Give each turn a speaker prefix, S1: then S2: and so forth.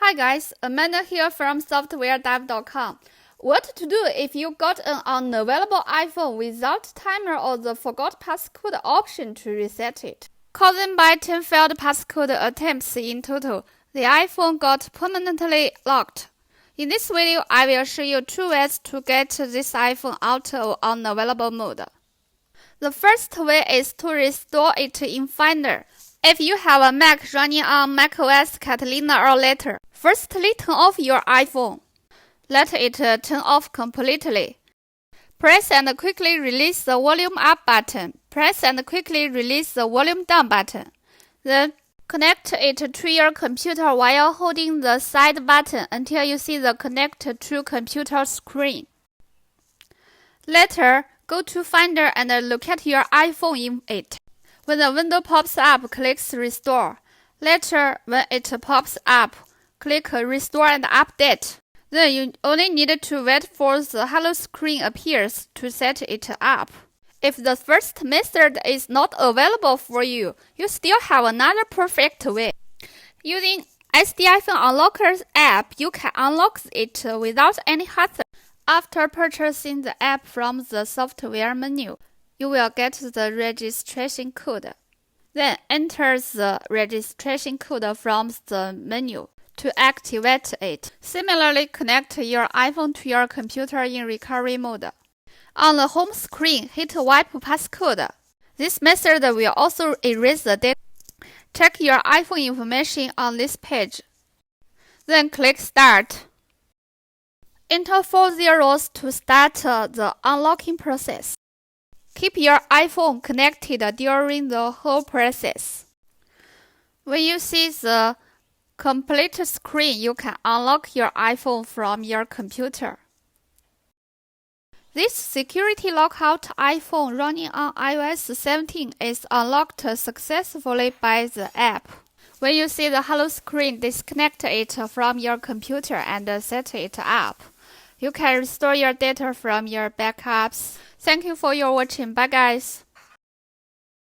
S1: Hi guys, Amanda here from softwaredive.com. What to do if you got an unavailable iPhone without timer or the Forgot Passcode option to reset it? Caused by 10 failed passcode attempts in total, the iPhone got permanently locked. In this video, I will show you 2 ways to get this iPhone out of unavailable mode. The first way is to restore it in Finder. If you have a Mac running on macOS Catalina or later, firstly turn off your iPhone. Let it turn off completely. Press and quickly release the volume up button. Press and quickly release the volume down button. Then connect it to your computer while holding the side button until you see the connect to computer screen. Later, go to Finder and locate your iPhone in it. When the window pops up, click Restore. Later, when it pops up, click Restore and Update. Then you only need to wait for the Hello screen appears to set it up. If the first method is not available for you, you still have another perfect way. Using SD iPhone Unlocker app, you can unlock it without any hassle. After purchasing the app from the software menu, you will get the registration code. Then enter the registration code from the menu to activate it. Similarly, connect your iPhone to your computer in recovery mode. On the home screen, hit Wipe Passcode. This method will also erase the data. Check your iPhone information on this page. Then click Start. Enter 4 zeros to start the unlocking process. Keep your iPhone connected during the whole process. When you see the complete screen, you can unlock your iPhone from your computer. This security lockout iPhone running on iOS 17 is unlocked successfully by the app. When you see the Hello screen, disconnect it from your computer and set it up. You can restore your data from your backups. Thank you for your watching. Bye guys.